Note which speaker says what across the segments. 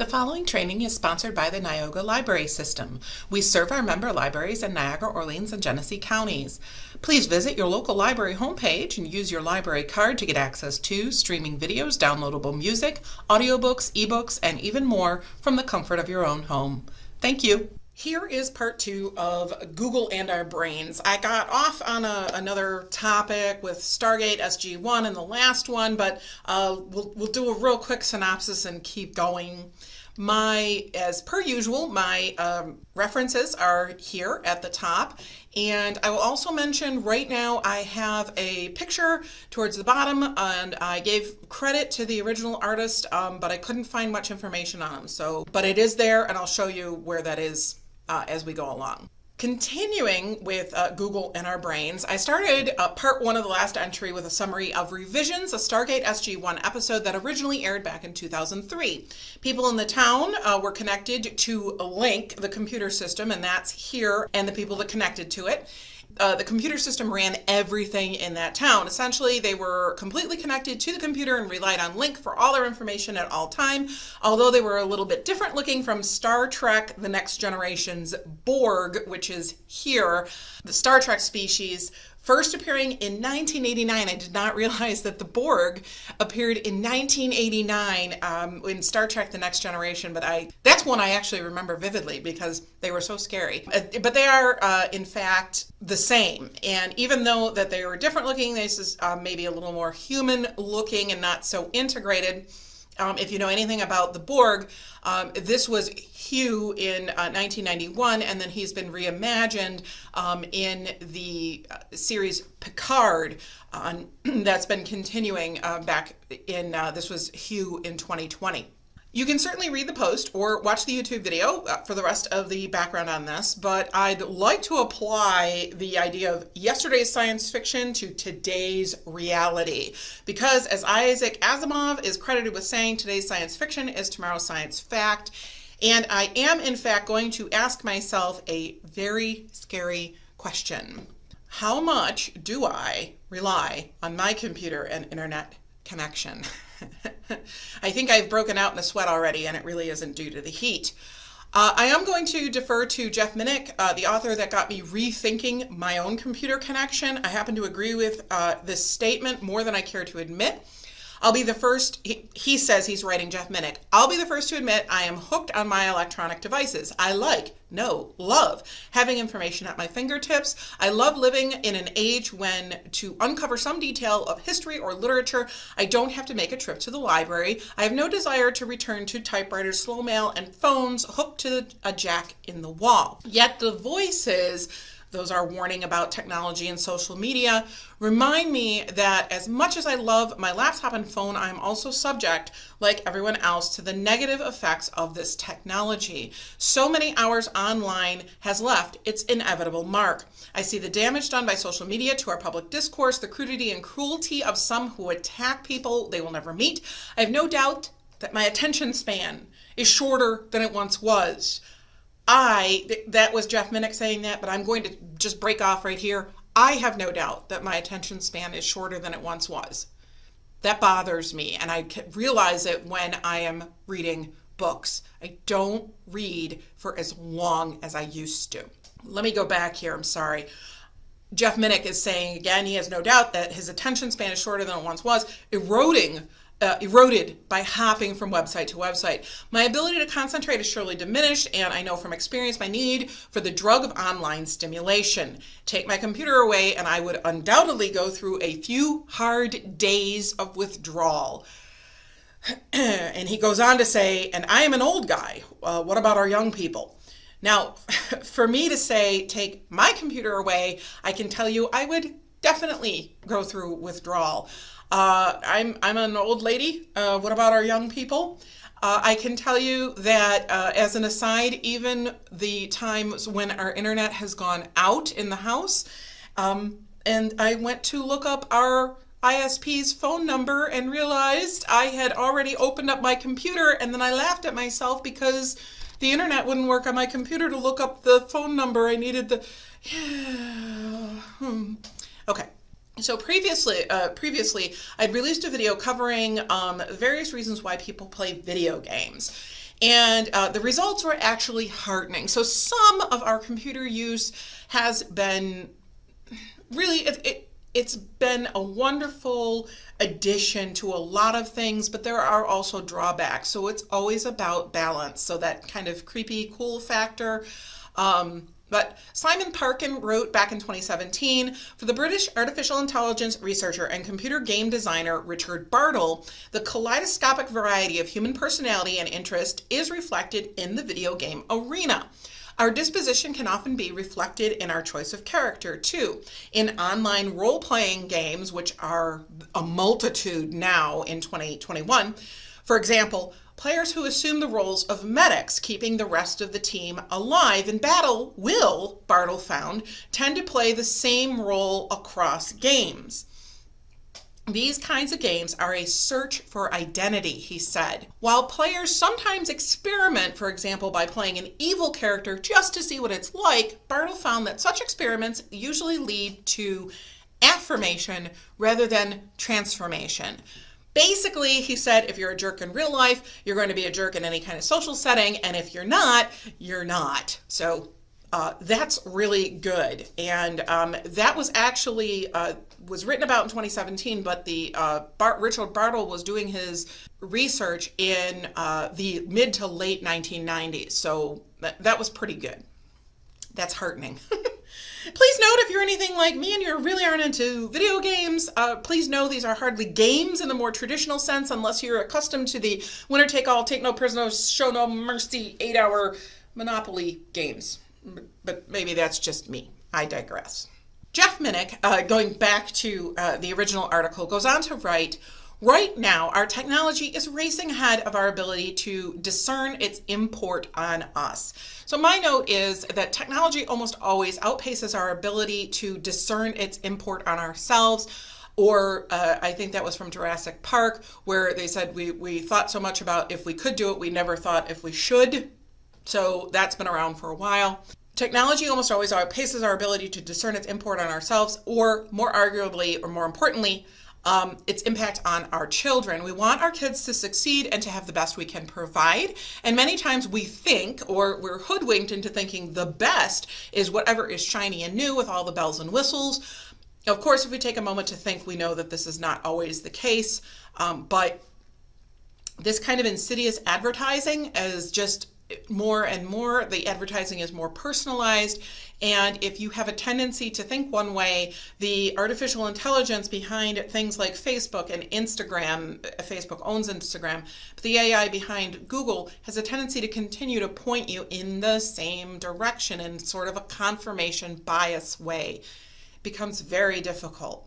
Speaker 1: following training is sponsored by the Niagara Library System. We serve our member libraries in Niagara, Orleans, and Genesee counties. Please visit your local library homepage and use your library card to get access to streaming videos, downloadable music, audiobooks, ebooks, and even more from the comfort of your own home. Thank you. Here is part 2 of Google and our brains. I got off on another topic with Stargate SG-1 in the last one, but we'll do a real quick synopsis and keep going. As per usual, my references are here at the top, and I will also mention right now I have a picture towards the bottom, and I gave credit to the original artist, but I couldn't find much information on him. But it is there, and I'll show you where that is as we go along. Continuing with Google and our brains, I started part 1 of the last entry with a summary of Revisions, a Stargate SG-1 episode that originally aired back in 2003. People in the town were connected to a link, the computer system, and that's here, and the people that connected to it. The computer system ran everything in that town. Essentially, they were completely connected to the computer and relied on Link for all their information at all time, although they were a little bit different looking from Star Trek The Next Generation's Borg, which is here, the Star Trek species. First appearing in 1989. I did not realize that the Borg appeared in 1989 in Star Trek The Next Generation, but that's one I actually remember vividly because they were so scary. But they are, in fact, the same. And even though that they were different looking, this is maybe a little more human looking and not so integrated. If you know anything about the Borg, this was Hugh in 1991, and then he's been reimagined in the series Picard that's been continuing back in, this was Hugh in 2020. You can certainly read the post or watch the YouTube video for the rest of the background on this, but I'd like to apply the idea of yesterday's science fiction to today's reality. Because as Isaac Asimov is credited with saying, today's science fiction is tomorrow's science fact. And I am, in fact, going to ask myself a very scary question. How much do I rely on my computer and internet connection? I think I've broken out in a sweat already, and it really isn't due to the heat. I am going to defer to Jeff Minnick, the author that got me rethinking my own computer connection. I happen to agree with this statement more than I care to admit. I'll be the first, he says, he's writing Jeff Minnick, I'll be the first to admit I am hooked on my electronic devices. I love having information at my fingertips. I love living in an age when, to uncover some detail of history or literature, I don't have to make a trip to the library. I have no desire to return to typewriters, slow mail, and phones hooked to a jack in the wall. Yet the voices, those are warning about technology and social media, remind me that as much as I love my laptop and phone, I'm also subject, like everyone else, to the negative effects of this technology. So many hours online has left its inevitable mark. I see the damage done by social media to our public discourse, the crudity and cruelty of some who attack people they will never meet. I have no doubt that my attention span is shorter than it once was. That was Jeff Minnick saying that, but I'm going to just break off right here. I have no doubt that my attention span is shorter than it once was. That bothers me, and I realize it when I am reading books. I don't read for as long as I used to. Let me go back here, I'm sorry. Jeff Minnick is saying, again, he has no doubt that his attention span is shorter than it once was, eroded by hopping from website to website. My ability to concentrate is surely diminished, and I know from experience my need for the drug of online stimulation. Take my computer away, and I would undoubtedly go through a few hard days of withdrawal. And he goes on to say, and I am an old guy. What about our young people? Now, for me to say, take my computer away, I can tell you I would definitely go through withdrawal. I'm an old lady. What about our young people? I can tell you that as an aside, even the times when our internet has gone out in the house, and I went to look up our ISP's phone number and realized I had already opened up my computer, and then I laughed at myself because the internet wouldn't work on my computer to look up the phone number. I needed the... Okay. So previously, I'd released a video covering various reasons why people play video games. And the results were actually heartening. So some of our computer use has been really, it's been a wonderful addition to a lot of things, but there are also drawbacks. So it's always about balance. So that kind of creepy, cool factor. But Simon Parkin wrote back in 2017, for the British artificial intelligence researcher and computer game designer Richard Bartle, the kaleidoscopic variety of human personality and interest is reflected in the video game arena. Our disposition can often be reflected in our choice of character, too. In online role-playing games, which are a multitude now in 2021, for example, players who assume the roles of medics, keeping the rest of the team alive in battle will, Bartle found, tend to play the same role across games. These kinds of games are a search for identity, he said. While players sometimes experiment, for example, by playing an evil character just to see what it's like, Bartle found that such experiments usually lead to affirmation rather than transformation. Basically, he said, if you're a jerk in real life, you're going to be a jerk in any kind of social setting, and if you're not, you're not. So that's really good. And that was actually was written about in 2017, but the Richard Bartle was doing his research in the mid to late 1990s. So that was pretty good. That's heartening. Please note, if you're anything like me and you really aren't into video games, please know these are hardly games in the more traditional sense, unless you're accustomed to the winner take all, take no prisoners, show no mercy, 8-hour Monopoly games. But maybe that's just me. I digress. Jeff Minnick, going back to the original article, goes on to write, right now, our technology is racing ahead of our ability to discern its import on us. So my note is that technology almost always outpaces our ability to discern its import on ourselves. Or I think that was from Jurassic Park, where they said we thought so much about if we could do it, we never thought if we should. So that's been around for a while. Technology almost always outpaces our ability to discern its import on ourselves, or more arguably, or more importantly, its impact on our children. We want our kids to succeed and to have the best we can provide. And many times we think, or we're hoodwinked into thinking, the best is whatever is shiny and new with all the bells and whistles. Of course, if we take a moment to think, we know that this is not always the case. But this kind of insidious advertising is just more and more, the advertising is more personalized, and if you have a tendency to think one way, the artificial intelligence behind things like Facebook and Instagram, Facebook owns Instagram, but the AI behind Google has a tendency to continue to point you in the same direction in sort of a confirmation bias way. It becomes very difficult.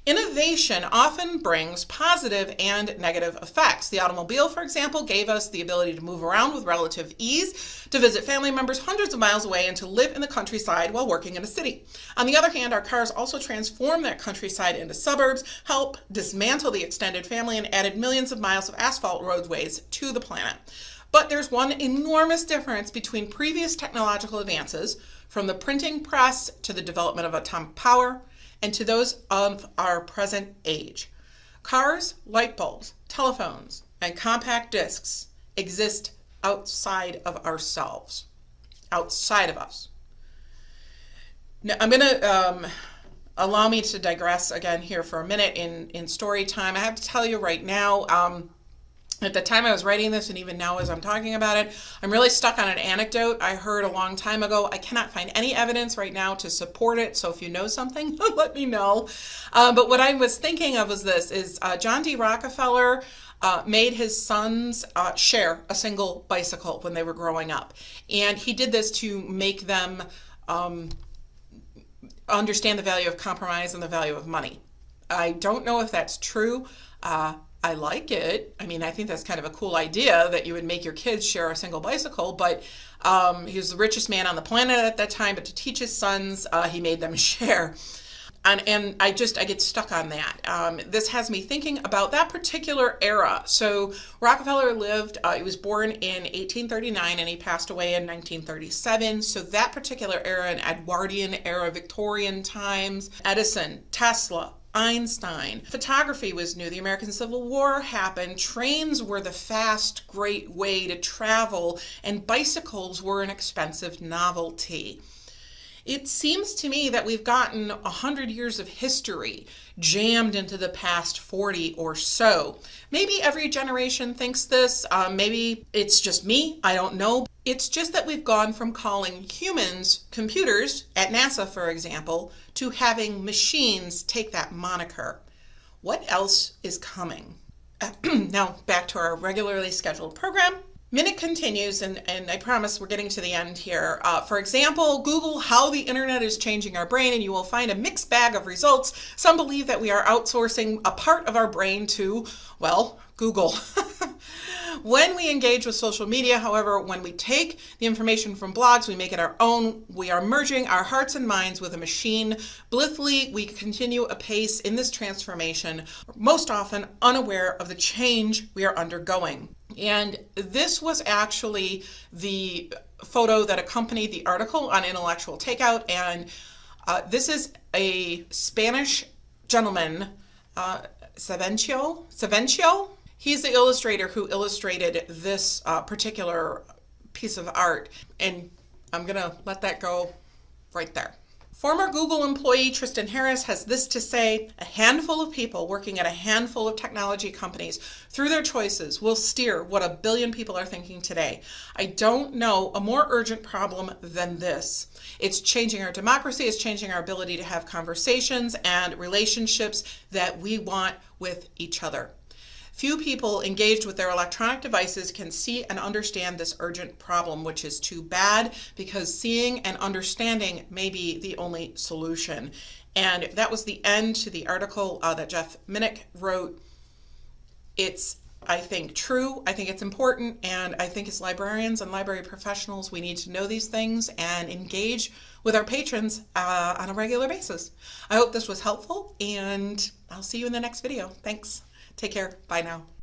Speaker 1: Innovation often brings positive and negative effects. The automobile, for example, gave us the ability to move around with relative ease, to visit family members hundreds of miles away, and to live in the countryside while working in a city. On the other hand, our cars also transformed that countryside into suburbs, helped dismantle the extended family, and added millions of miles of asphalt roadways to the planet. But there's one enormous difference between previous technological advances, from the printing press to the development of atomic power, and to those of our present age. Cars, light bulbs, telephones, and compact discs exist outside of ourselves, outside of us. Now, I'm going to allow me to digress again here for a minute in story time. I have to tell you right now, at the time I was writing this, and even now as I'm talking about it, I'm really stuck on an anecdote I heard a long time ago. I cannot find any evidence right now to support it, so if you know something, let me know. But what I was thinking of was this, is John D. Rockefeller made his sons share a single bicycle when they were growing up. And he did this to make them understand the value of compromise and the value of money. I don't know if that's true. I like it. I mean, I think that's kind of a cool idea that you would make your kids share a single bicycle, but he was the richest man on the planet at that time, but to teach his sons, he made them share. And I get stuck on that. This has me thinking about that particular era. So Rockefeller lived, he was born in 1839 and he passed away in 1937. So that particular era, an Edwardian era, Victorian times, Edison, Tesla, Einstein. Photography was new. The American Civil War happened. Trains were the fast, great way to travel, and bicycles were an expensive novelty. It seems to me that we've gotten 100 years of history jammed into the past 40 or so. Maybe every generation thinks this. Maybe it's just me. I don't know. It's just that we've gone from calling humans computers, at NASA for example, to having machines take that moniker. What else is coming? Now back to our regularly scheduled program. Minute continues, and I promise we're getting to the end here. For example, Google how the internet is changing our brain, and you will find a mixed bag of results. Some believe that we are outsourcing a part of our brain to, well, Google. When we engage with social media, however, when we take the information from blogs, we make it our own. We are merging our hearts and minds with a machine. Blithely, we continue apace in this transformation, most often unaware of the change we are undergoing. And this was actually the photo that accompanied the article on intellectual takeout. And this is a Spanish gentleman, Savencio. He's the illustrator who illustrated this particular piece of art. And I'm going to let that go right there. Former Google employee Tristan Harris has this to say: a handful of people working at a handful of technology companies, through their choices, will steer what a billion people are thinking today. I don't know a more urgent problem than this. It's changing our democracy, it's changing our ability to have conversations and relationships that we want with each other. Few people engaged with their electronic devices can see and understand this urgent problem, which is too bad, because seeing and understanding may be the only solution. And that was the end to the article that Jeff Minnick wrote. It's, I think, true. I think it's important. And I think as librarians and library professionals, we need to know these things and engage with our patrons on a regular basis. I hope this was helpful, and I'll see you in the next video. Thanks. Take care. Bye now.